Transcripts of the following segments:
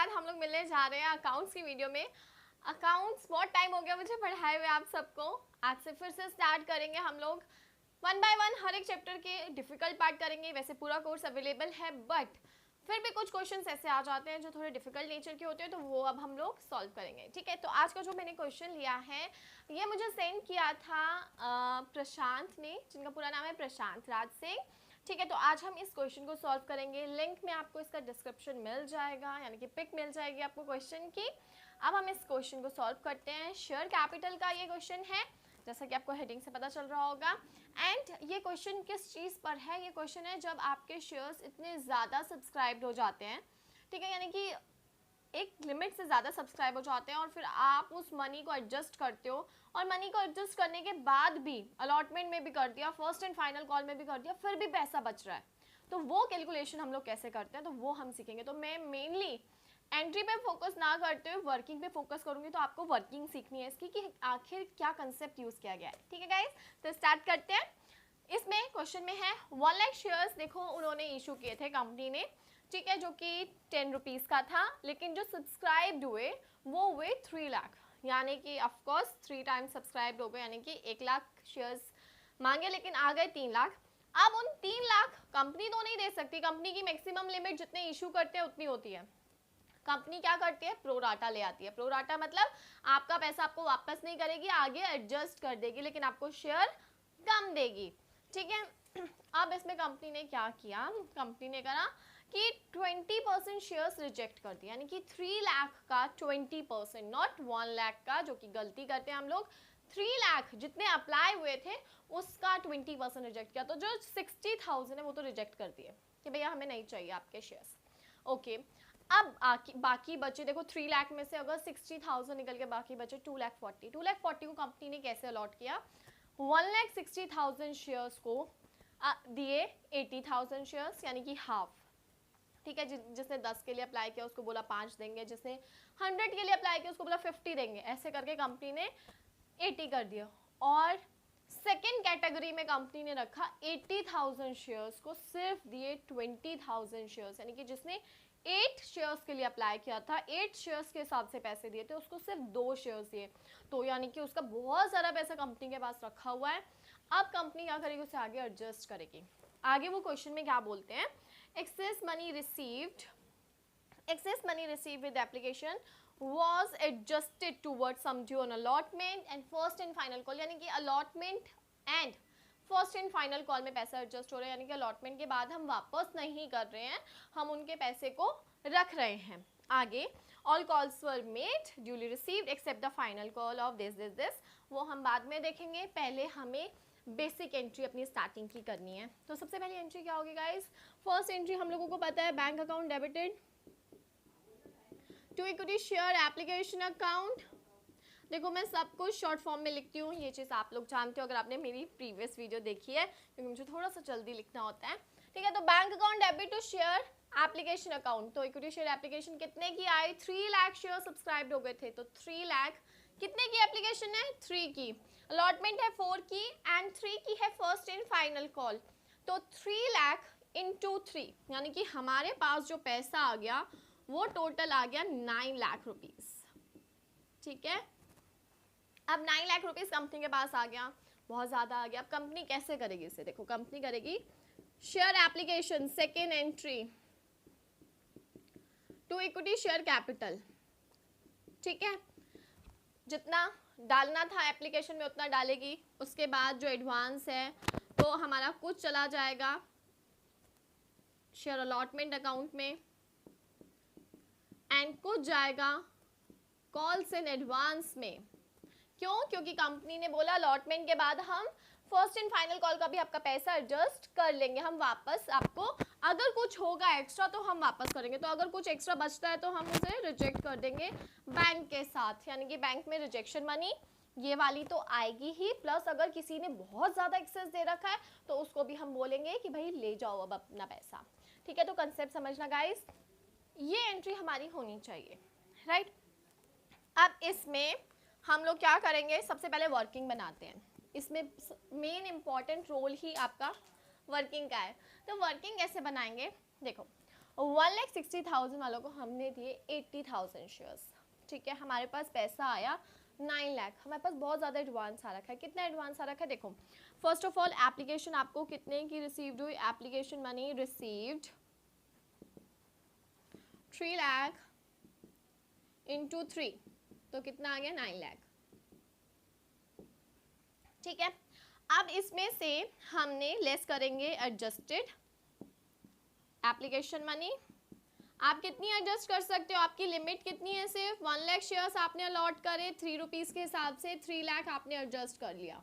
बाद हम लोग मिलने जा रहे हैं अकाउंट्स की वीडियो में। अकाउंट्स बहुत टाइम हो गया मुझे पढ़ाए हुए आप सबको, आज से फिर से स्टार्ट करेंगे हम लोग। वन बाय वन हर एक चैप्टर के डिफिकल्ट पार्ट करेंगे। वैसे पूरा कोर्स अवेलेबल है बट फिर भी कुछ क्वेश्चंस ऐसे आ जाते हैं जो थोड़े डिफिकल्ट नेचर के होते हैं, तो वो अब हम लोग सॉल्व करेंगे। ठीक है, तो आज का जो मैंने क्वेश्चन लिया है ये मुझे सेंड किया था प्रशांत ने, जिनका पूरा नाम है प्रशांत राज सिंह। ठीक है, तो आज हम इस क्वेश्चन को सॉल्व करेंगे। लिंक में आपको इसका डिस्क्रिप्शन मिल जाएगा, यानी कि पिक मिल जाएगी आपको क्वेश्चन की। अब हम इस क्वेश्चन को सॉल्व करते हैं। शेयर कैपिटल का ये क्वेश्चन है, जैसा कि आपको हेडिंग से पता चल रहा होगा। एंड ये क्वेश्चन किस चीज़ पर है? ये क्वेश्चन है जब आपके शेयर्स इतने ज़्यादा सब्सक्राइब्ड हो जाते हैं, ठीक है, यानी कि एक लिमिट से ज़्यादा सब्सक्राइब हो जाते हैं और फिर आप उस मनी को एडजस्ट करते हो, और मनी को एडजस्ट करने के बाद भी अलॉटमेंट में भी कर दिया, फर्स्ट एंड फाइनल कॉल में भी कर दिया, फिर भी पैसा बच रहा है, तो वो कैलकुलेशन हम लोग कैसे करते हैं, तो वो हम सीखेंगे। तो मैं मेनली एंट्री पे फोकस ना करते हुए वर्किंग पे फोकस करूंगी, तो आपको वर्किंग सीखनी है इसकी कि आखिर क्या कंसेप्ट यूज किया गया है। ठीक है गाइस, तो स्टार्ट करते हैं। इसमें क्वेश्चन में है 1 लाख शेयर्स देखो उन्होंने इशू किए थे कंपनी ने, ठीक है, जो कि 10 रुपीज़ का था, लेकिन जो सब्सक्राइब्ड हुए वो हुए 3 लाख, यानी कि ऑफकोर्स 3 टाइम्स सब्सक्राइब्ड हो गए, यानी कि 1 लाख शेयर्स मांगे लेकिन आ गए 3 लाख। अब उन 3 लाख कंपनी तो नहीं दे सकती, कंपनी की मैक्सिमम लिमिट जितने इशू करते हैं उतनी होती है। कंपनी क्या करती है? प्रोराटा ले आती है। प्रोराटा मतलब आपका पैसा आपको वापस नहीं करेगी, आगे एडजस्ट कर देगी, लेकिन आपको शेयर कम देगी। ठीक है, अब इसमें कंपनी ने क्या किया? कंपनी ने कहा कि 20% शेयर्स रिजेक्ट कर दिया, यानी कि 3 लाख का 20%, नॉट 1 लाख का, जो कि गलती करते हैं हम लोग। 3 लाख जितने अप्लाई हुए थे उसका 20% रिजेक्ट किया, तो जो 60,000 है वो तो रिजेक्ट कर दिए कि भैया हमें नहीं चाहिए आपके शेयर्स। ओके, अब बाकी बचे देखो 3 लाख में से अगर 60,000 निकल के बाकी बचे 2,40,000 को कंपनी ने कैसे अलॉट किया? 1,60,000 शेयर्स को दिए 80,000 शेयर्स, यानी कि हाफ। ठीक है, जिसने 10 के लिए अप्लाई किया उसको बोला 5 देंगे, जिसने 100 के लिए अप्लाई किया उसको बोला 50 देंगे, ऐसे करके कंपनी ने 80 कर दिया। और सेकेंड कैटेगरी में कंपनी ने रखा 80,000 शेयर्स को सिर्फ दिए 20,000 शेयर्स, यानी कि जिसने 8 शेयर्स के लिए अप्लाई किया था, 8 शेयर्स के हिसाब से पैसे दिए थे, उसको सिर्फ 2 शेयर्स दिए, तो यानी कि उसका बहुत सारा पैसा कंपनी के पास रखा हुआ है। अब कंपनी क्या करेगी? उसे आगे एडजस्ट करेगी। आगे वो क्वेश्चन में क्या बोलते हैं? excess money received with application was adjusted towards some due on allotment and first and final call, यानी कि allotment and first and final call में पैसा एडजस्ट हो रहा है, यानी कि अलॉटमेंट के बाद हम वापस नहीं कर रहे हैं, हम उनके पैसे को रख रहे हैं। आगे all calls were made duly received accept the final call of this, वो हम बाद में देखेंगे, पहले हमें बेसिक एंट्री अपनी स्टार्टिंग की करनी है। तो सबसे पहली एंट्री क्या होगी गाइस? फर्स्ट एंट्री हम लोगों को पता है, bank account debited to equity share application account. देखो मैं सब कुछ शॉर्ट फॉर्म में लिखती हूँ, ये चीज़ आप लोग जानते हो अगर आपने मेरी प्रीवियस वीडियो देखी है, क्योंकि मुझे थोड़ा सा जल्दी लिखना होता है। ठीक है, तो bank account debit to share application account, तो इक्विटी शेयर एप्लीकेशन कितने की आई? 3 लाख शेयर सब्सक्राइब्ड हो गए थे, तो 3 लाख कितने की एप्लीकेशन है? 3 की। अलॉटमेंट है 4 की एंड 3 की है फर्स्ट एंड फाइनल कॉल, तो 3 लाख इंटू 3, यानी कि हमारे पास जो पैसा आ गया वो टोटल आ गया 9 लाख रुपीज। ठीक है, अब 9 लाख रुपीज कंपनी के पास आ गया, बहुत ज़्यादा आ गया। अब कंपनी कैसे करेगी इसे? देखो कंपनी करेगी share application second entry to equity share capital. ठीक है, जितना डालना था एप्लीकेशन में उतना डालेगी, उसके बाद जो एडवांस है तो हमारा कुछ चला जाएगा शेयर अलॉटमेंट अकाउंट में एंड कुछ जाएगा कॉल्स इन एडवांस में। क्यों? क्योंकि कंपनी ने बोला अलॉटमेंट के बाद हम फर्स्ट एंड फाइनल कॉल का भी आपका पैसा एडजस्ट कर लेंगे, हम वापस आपको अगर कुछ होगा एक्स्ट्रा तो हम वापस करेंगे, तो अगर कुछ एक्स्ट्रा बचता है तो हम उसे रिजेक्ट कर देंगे बैंक के साथ, यानी कि बैंक में रिजेक्शन मनी ये वाली तो आएगी ही, प्लस अगर किसी ने बहुत ज़्यादा एक्सेस दे रखा है तो उसको भी हम बोलेंगे कि भाई ले जाओ अब अपना पैसा। ठीक है, तो कंसेप्ट समझना गाइस, ये एंट्री हमारी होनी चाहिए, राइट। अब इसमें हम लोग क्या करेंगे? सबसे पहले वर्किंग बनाते हैं। इसमें मेन इंपॉर्टेंट रोल ही आपका वर्किंग का है, तो वर्किंग कैसे बनाएंगे? देखो 1,60,000 वालों को हमने दिए 80,000 शेयर्स, ठीक है। हमारे पास पैसा आया 9 लाख, हमारे पास बहुत ज़्यादा एडवांस आ रखा है। कितना एडवांस आ रखा है देखो, फर्स्ट ऑफ ऑल एप्लीकेशन आपको कितने की रिसीव्ड हुई, application money received 3 lakh into 3, तो कितना आ गया 9 लाख, ठीक है। अब इसमें से हमने लेस करेंगे एडजस्टेड एप्लीकेशन मनी। आप कितनी एडजस्ट कर सकते हो, आपकी लिमिट कितनी है, सिर्फ 1 लाख शेयर्स आपने अलॉट करे 3 रुपीज़ के हिसाब से, 3 लाख आपने एडजस्ट कर लिया,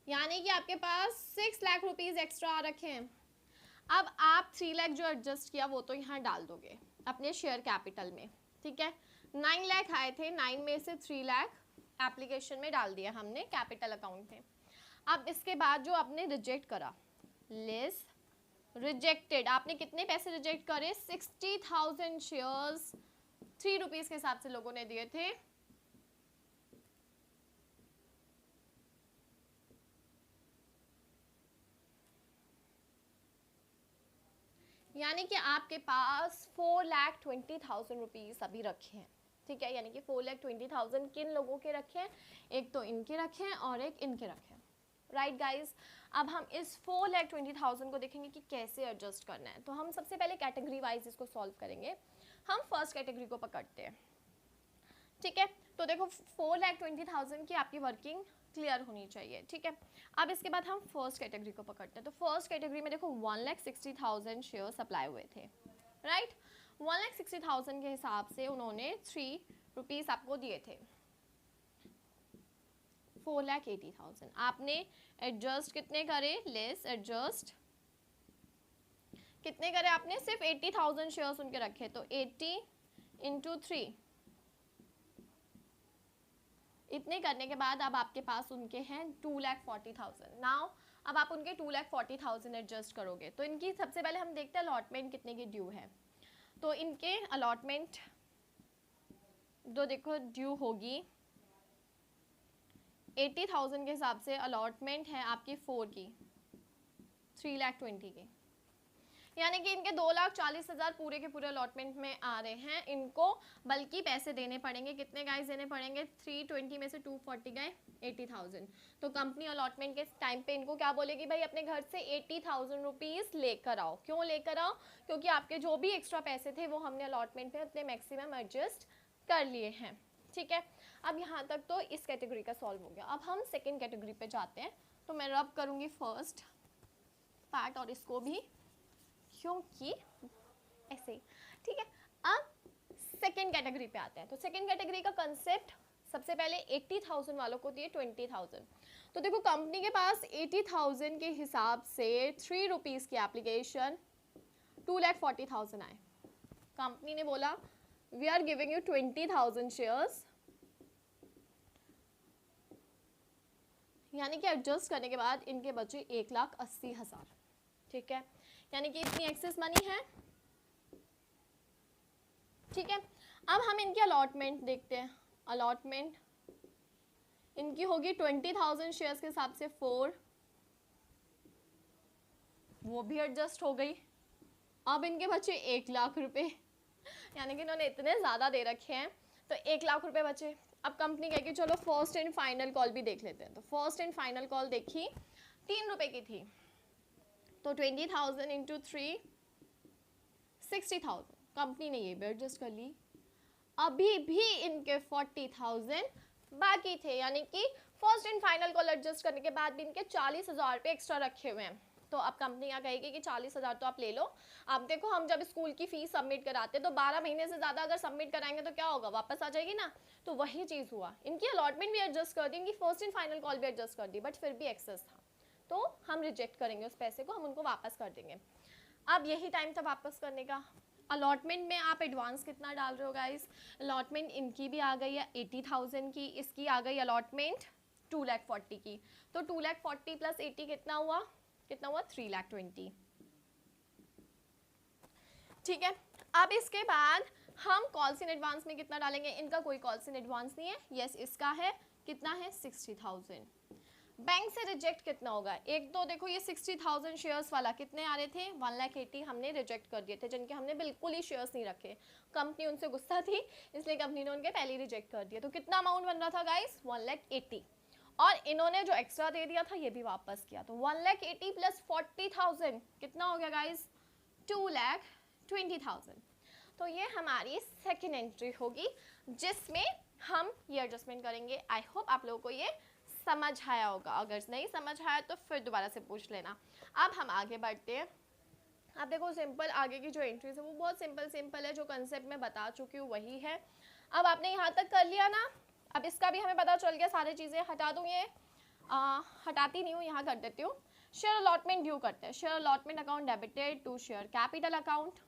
यानी कि आपके पास 6 लाख रुपीज़ एक्स्ट्रा आ रखे हैं। अब आप 3 लाख जो एडजस्ट किया वो तो यहाँ डाल दोगे अपने शेयर कैपिटल में, ठीक है। 9 लाख आए थे, 9 में से 3 लाख एप्लीकेशन में डाल दिया हमने कैपिटल अकाउंट में। अब इसके बाद जो आपने रिजेक्ट करा, लेस रिजेक्टेड, आपने कितने पैसे रिजेक्ट करे, 60,000 शेयर्स 3 रुपीज़ के हिसाब से लोगों ने दिए थे। यानी कि आपके पास 4,20,000 रुपीज़ अभी रखे हैं, ठीक है। यानी कि 4,20,000 किन लोगों के रखे हैं, एक तो इनके रखे हैं और एक इनके रखे हैं, राइट गाइज। अब हम इस 4,20,000 को देखेंगे कि कैसे एडजस्ट करना है। तो हम सबसे पहले कैटेगरी वाइज इसको सॉल्व करेंगे। हम फर्स्ट कैटेगरी को पकड़ते हैं, ठीक है। तो देखो 4,20,000 की आपकी वर्किंग क्लियर होनी चाहिए, ठीक है। अब इसके बाद हम फर्स्ट कैटेगरी को पकड़ते हैं। तो फर्स्ट कैटेगरी में देखो 1,60,000 शेयर सप्लाई हुए थे, राइट। 1,60,000 के हिसाब से उन्होंने 3 रुपीज़ आपको दिए थे, 4,80,000 आपने एडजस्ट कितने करे, लेस एडजस्ट कितने करे आपने, सिर्फ 80,000 शेयर्स उनके रखे, तो 80 इंटू 3, इतने करने के बाद अब आपके पास उनके हैं 2,40,000। नाउ अब आप उनके 2,40,000 एडजस्ट करोगे, तो इनकी सबसे पहले हम देखते हैं अलॉटमेंट कितने की ड्यू है। तो इनके अलॉटमेंट जो देखो ड्यू होगी 80,000 के हिसाब से, अलॉटमेंट है आपकी 4 की 3,20,000 की, यानी कि इनके 2,40,000 पूरे के पूरे अलॉटमेंट में आ रहे हैं। इनको बल्कि पैसे देने पड़ेंगे, कितने गाइस देने पड़ेंगे, 320 में से 240 गए 80,000। तो कंपनी अलॉटमेंट के टाइम पे इनको क्या बोलेगी, भाई अपने घर से 80,000 रुपीज़ लेकर आओ। क्यों लेकर आओ, क्योंकि आपके जो भी एक्स्ट्रा पैसे थे वो हमने अलॉटमेंट में अपने मैक्सिमम एडजस्ट कर लिए हैं, ठीक है। अब यहाँ तक तो इस कैटेगरी का सॉल्व हो गया। अब हम सेकेंड कैटेगरी पे जाते हैं। तो मैं रब करूँगी फर्स्ट पार्ट और इसको भी, क्योंकि ऐसे, ठीक है। अब सेकेंड कैटेगरी पे आते हैं। तो सेकेंड कैटेगरी का कंसेप्ट, सबसे पहले 80,000 वालों को दिए 20,000। तो देखो कंपनी के पास 80,000 के हिसाब से 3 रुपीज़ की एप्लीकेशन 2,40,000 आए। कंपनी ने बोला we are giving you 20,000 shares, यानी कि एडजस्ट करने के बाद इनके बचे 1,80,000, ठीक है। यानी कि इतनी एक्सेस मनी है, ठीक है। अब हम इनकी अलॉटमेंट देखते हैं। अलॉटमेंट इनकी होगी 20,000 शेयर्स के हिसाब से 4, वो भी एडजस्ट हो गई। अब इनके बचे 1,00,000 रुपए, यानी कि इन्होंने इतने ज़्यादा दे रखे हैं, तो 1,00,000 रुपए बचे। अब कंपनी कह के चलो फर्स्ट एंड फाइनल कॉल भी देख लेते हैं। तो फर्स्ट एंड फाइनल कॉल देखी 3 रुपए की थी, तो 20,000 इंटू 3 60,000, कंपनी ने ये भी एडजस्ट कर ली। अभी भी इनके 40,000 बाकी थे, यानी कि first and final call adjust करने के बाद भी इनके 40,000 रुपये एक्स्ट्रा रखे हुए हैं। तो अब कंपनी क्या कहेगी कि 40,000 तो आप ले लो। अब देखो हम जब स्कूल की फीस सबमिट कराते हैं तो 12 महीने से ज़्यादा अगर सबमिट कराएंगे तो क्या होगा, वापस आ जाएगी ना। तो वही चीज़ हुआ, इनकी अलॉटमेंट भी एडजस्ट कर दी, इनकी फर्स्ट एंड फाइनल कॉल भी एडजस्ट कर दी, बट फिर भी एक्सेस था, तो हम रिजेक्ट करेंगे उस पैसे को, हम उनको वापस कर देंगे। अब यही टाइम था वापस करने का। अलॉटमेंट में आप एडवांस कितना डाल रहे हो गाइस, अलॉटमेंट इनकी भी आ गई है 80,000 की, इसकी आ गई अलॉटमेंट 2,40,000 की। तो 2,40,000 प्लस 80 कितना हुआ, 3,20,000, ठीक है। अब इसके बाद हम कॉल्स इन एडवांस में कितना डालेंगे, इनका कोई कॉल्स इन एडवांस नहीं है, यस इसका है, कितना है 60,000। बैंक से रिजेक्ट कितना होगा, एक तो देखो ये 60,000 शेयर्स वाला कितने आ रहे थे, 1,80,000 हमने रिजेक्ट कर दिए थे, जिनके हमने बिल्कुल ही शेयर्स नहीं रखे, कंपनी उनसे गुस्सा थी इसलिए कंपनी ने उनके पहले ही रिजेक्ट कर दिए। तो कितना अमाउंट बन रहा था गाइस, 1,80,000, और इन्होंने जो एक्स्ट्रा दे दिया था ये भी वापस किया, तो 1,80,000 प्लस 40,000 कितना हो गया गाइस, 2,20,000। तो ये हमारी सेकेंड एंट्री होगी जिसमें हम ये एडजस्टमेंट करेंगे। आई होप आप लोगों को ये समझ आया होगा, अगर नहीं समझ आया तो फिर दोबारा से पूछ लेना। अब हम आगे बढ़ते हैं। अब देखो सिंपल आगे की जो एंट्रीज है वो बहुत सिंपल है, जो कंसेप्ट मैं बता चुकी हूँ वही है। अब आपने यहाँ तक कर लिया ना, अब इसका भी हमें पता चल गया, सारी चीज़ें हटा दूँ, ये हटाती नहीं हूँ, यहाँ कर देती हूँ। शेयर अलॉटमेंट ड्यू करते हैं, share allotment account debited to share capital account.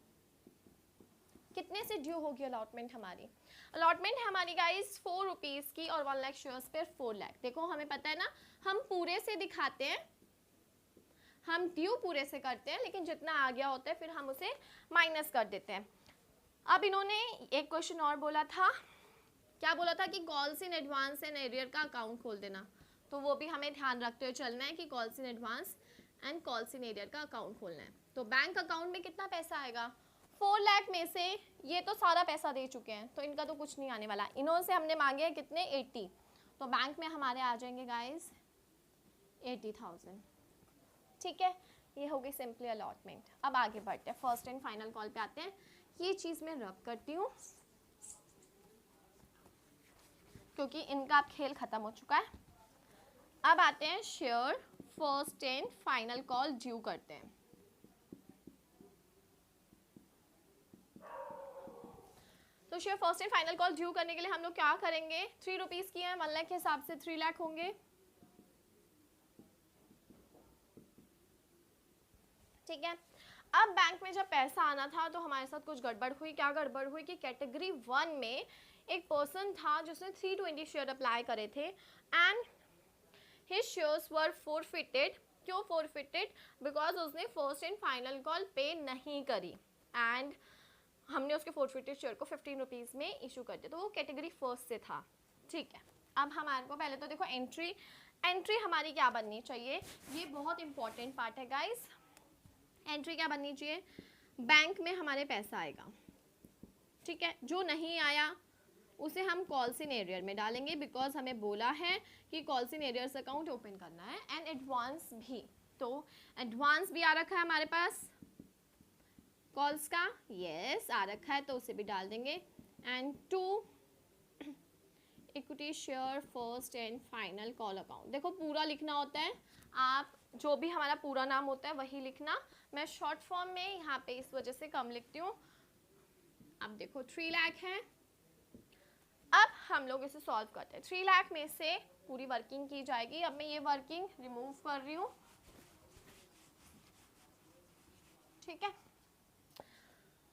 कितने से ड्यू होगी अलॉटमेंट हमारी, अलॉटमेंट है हमारी गाइस 4 रुपीज़ की, और 1 लाख शेयर्स पे 4 लाख। देखो हमें पता है ना, हम पूरे से दिखाते हैं, हम ड्यू पूरे से करते हैं, लेकिन जितना आ गया होता है फिर हम उसे माइनस कर देते हैं। अब इन्होंने एक क्वेश्चन और बोला था, क्या बोला था कि calls in advance and arrear का अकाउंट खोल देना, तो वो भी हमें ध्यान रखते हुए चलना है कि calls in advance and calls in arrear का अकाउंट खोलना है। तो बैंक अकाउंट में कितना पैसा आएगा, 4 लाख में से ये तो सारा पैसा दे चुके हैं, तो इनका तो कुछ नहीं आने वाला। इन्होंने से हमने मांगे हैं कितने, 80, तो बैंक में हमारे आ जाएंगे गाइस 80,000। ठीक है, ये होगी सिंपली अलॉटमेंट। अब आगे बढ़ते हैं, फर्स्ट एंड फाइनल कॉल पे आते हैं। ये चीज़ मैं रब करती हूँ क्योंकि इनका अब खेल ख़त्म हो चुका है। अब आते हैं share first and final call due करते हैं। तो share first and final call due करने के लिए हम लोग क्या करेंगे, 3 रुपीज़ की है, 1 लाख के हिसाब से 3 लाख होंगे। ठीक है, अब बैंक में जब पैसा आना था तो हमारे साथ कुछ गड़बड़ हुई। क्या गड़बड़ हुई कि कैटेगरी 1 में एक पर्सन था जिसने 320 शेयर अप्लाई करे थे and his shares were forfeited. क्यों फोरफिटेड, बिकॉज उसने फर्स्ट एंड फाइनल कॉल पे नहीं करी एंड हमने उसके फोरफिटेड शेयर को 15 रुपीज़ में इशू कर दिया, तो वो कैटेगरी फर्स्ट से था। ठीक है, अब हमारे को पहले तो देखो एंट्री हमारी क्या बननी चाहिए, ये बहुत इंपॉर्टेंट पार्ट है गाइस। एंट्री क्या बननी चाहिए, बैंक में हमारे पैसा आएगा, ठीक है, जो नहीं आया उसे हम कॉल्स इन एरियर में डालेंगे, बिकॉज हमें बोला है कि calls in arrears account open करना है, एंड एडवांस भी, तो एडवांस भी आ रखा है हमारे पास कॉल्स का, यस आ रखा है, तो उसे भी डाल देंगे। And to equity share first and final call account. देखो पूरा लिखना होता है, आप जो भी हमारा पूरा नाम होता है वही लिखना, मैं शॉर्ट फॉर्म में यहाँ पे इस वजह से कम लिखती हूँ। अब देखो 3 लाख है, अब हम लोग इसे सॉल्व करते हैं। 3 लाख में से पूरी वर्किंग की जाएगी, अब मैं ये वर्किंग रिमूव कर रही हूँ, ठीक है।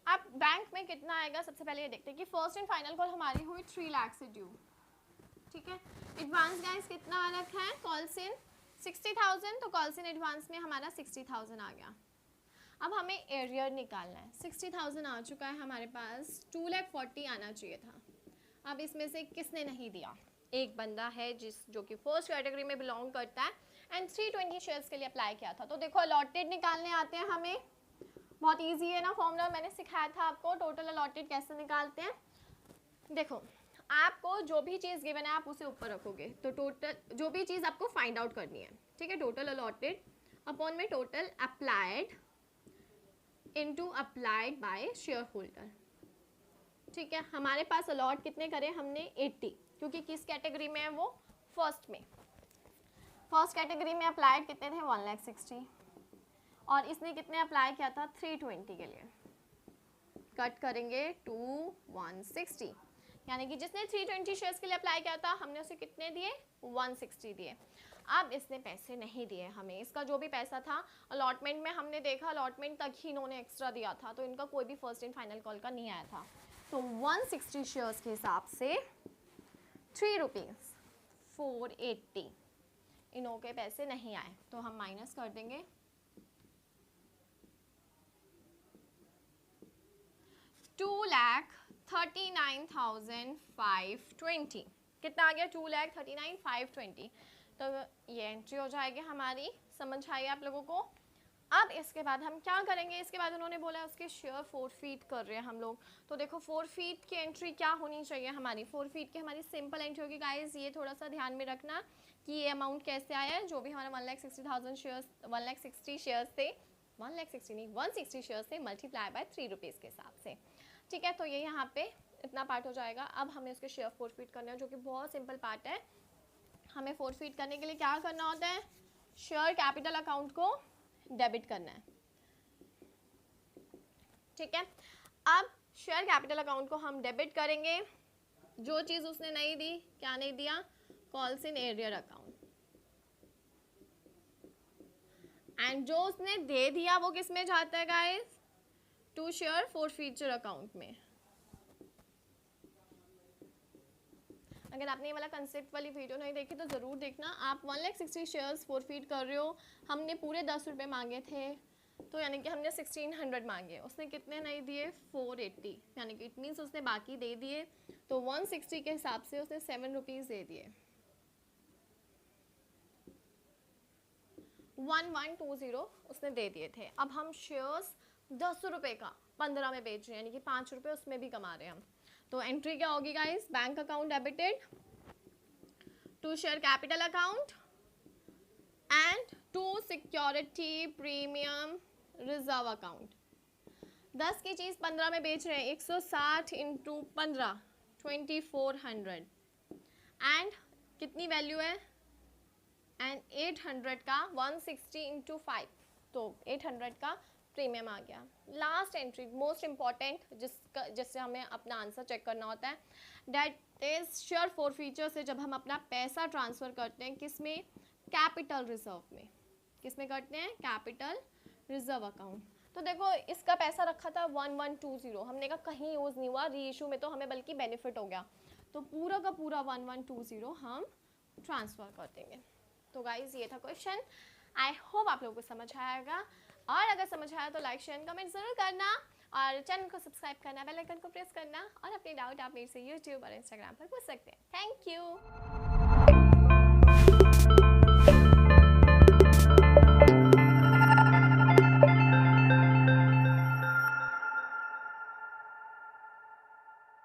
अब बैंक में कितना आएगा, सबसे पहले ये देखते हैं कि फर्स्ट एंड फाइनल कॉल हमारी हुई 3 लाख से ड्यू, ठीक है। एडवांस गाइस कितना आ रखा है, कॉल्स इन 60,000, तो कॉल्स इन एडवांस में हमारा 60,000 आ गया। अब हमें एरियर निकालना है, 60,000 आ चुका है हमारे पास, 2,40,000 आना चाहिए था। अब इसमें से किसने नहीं दिया, एक बंदा है जो कि फर्स्ट कैटेगरी में बिलोंग करता है एंड 320 शेयर्स के लिए अप्लाई किया था। तो देखो अलॉटेड निकालने आते हैं हमें, बहुत इजी है ना फॉर्मूला, मैंने सिखाया था आपको टोटल अलॉटेड कैसे निकालते हैं। देखो आपको जो भी चीज़ गिवन है आप उसे ऊपर रखोगे, तो टोटल जो भी चीज़ आपको फाइंड आउट करनी है, ठीक है, टोटल अलॉटेड अपॉन में total applied into applied by share holder, ठीक है। हमारे पास अलॉट कितने करे हमने 80, क्योंकि किस कैटेगरी में है वो, फर्स्ट में, फर्स्ट कैटेगरी में अप्लाइड कितने थे 1,60,000, और इसने कितने अप्लाई किया था 320 के लिए, कट करेंगे 2,160, यानी कि जिसने 320 शेयर्स के लिए अप्लाई किया था हमने उसे कितने दिए 160 दिए। अब इसने पैसे नहीं दिए हमें, इसका जो भी पैसा था अलॉटमेंट में हमने देखा अलॉटमेंट तक ही इन्होंने एक्स्ट्रा दिया था, तो इनका कोई भी फर्स्ट एंड फाइनल कॉल का नहीं आया था। तो 160 शेयर्स के हिसाब से 3 रुपीज़ 480 इनों के पैसे नहीं आए, तो हम माइनस कर देंगे 2,39,520, कितना आ गया 2,39,520। तो ये एंट्री हो जाएगी हमारी, समझ आई आप लोगों को। अब इसके बाद हम क्या करेंगे, इसके बाद उन्होंने बोला उसके शेयर फोरफीट कर रहे हैं हम लोग। तो देखो फोरफीट की एंट्री क्या होनी चाहिए हमारी, फोरफीट की हमारी सिंपल एंट्री होगी गाइस, ये थोड़ा सा ध्यान में रखना कि ये अमाउंट कैसे आया है। जो भी हमारा 1,60,000 शेयर्स, 1,60 शेयर्स थे, 1,60 नहीं 160 शेयर्स थे, मल्टीप्लाई बाय 3 रुपीज़ के हिसाब से, ठीक है। तो ये यहाँ पे इतना पार्ट हो जाएगा। अब हमें उसके शेयर फोरफीट करने हैं, जो कि बहुत सिंपल पार्ट है। हमें फोरफीट करने के लिए क्या करना होता है, शेयर कैपिटल अकाउंट को डेबिट करना है, ठीक है। अब शेयर कैपिटल अकाउंट को हम डेबिट करेंगे। जो चीज उसने नहीं दी, क्या नहीं दिया, calls in arrear account, and जो उसने दे दिया वो किस में जाता है guys, to share forfeiture account में। अगर आपने ये वाला कंसेप्ट वाली वीडियो नहीं देखी तो ज़रूर देखना। आप 1,60 शेयर्स फोरफीट कर रहे हो, हमने पूरे 10 रुपये मांगे थे, तो यानी कि हमने 1,600 मांगे, उसने कितने नहीं दिए, 480, यानी कि इट मीन्स उसने बाकी दे दिए। तो 160 के हिसाब से उसने 7 रुपीज़ दे दिए, 1120 उसने दे दिए थे। अब हम शेयर्स 10 रुपये का 15 में बेच रहे हैं, यानी कि 5 रुपये उसमें भी कमा रहे हैं हम। तो एंट्री क्या होगी guys, bank account debited to share capital account and to security premium reserve account. 10 की चीज़ 15 में बेच रहे हैं, 160 इंटू 15 2400, एंड कितनी वैल्यू है, एंड 800 का 160 इंटू 5, तो 800 का प्रीमियम आ गया। लास्ट एंट्री मोस्ट इंपॉर्टेंट, जिससे हमें अपना आंसर चेक करना होता है, दैट इज शेयर फोरफीचर से जब हम अपना पैसा ट्रांसफ़र करते हैं, किस में, कैपिटल रिजर्व में। किस में करते हैं, कैपिटल रिजर्व अकाउंट। तो देखो इसका पैसा रखा था 1120, हमने कहा कहीं यूज़ नहीं हुआ, री इशू में तो हमें बल्कि बेनिफिट हो गया, तो पूरा का पूरा 1120 हम ट्रांसफ़र कर देंगे। तो गाइज ये था क्वेश्चन। आई होप आप लोगों को समझ आएगा, और अगर समझ आया तो लाइक शेयर कमेंट जरूर करना, और चैनल को सब्सक्राइब करना, बेल आइकन को प्रेस करना, और अपने डाउट आप मेरे से यूट्यूब और इंस्टाग्राम पर पूछ सकते हैं। Thank you.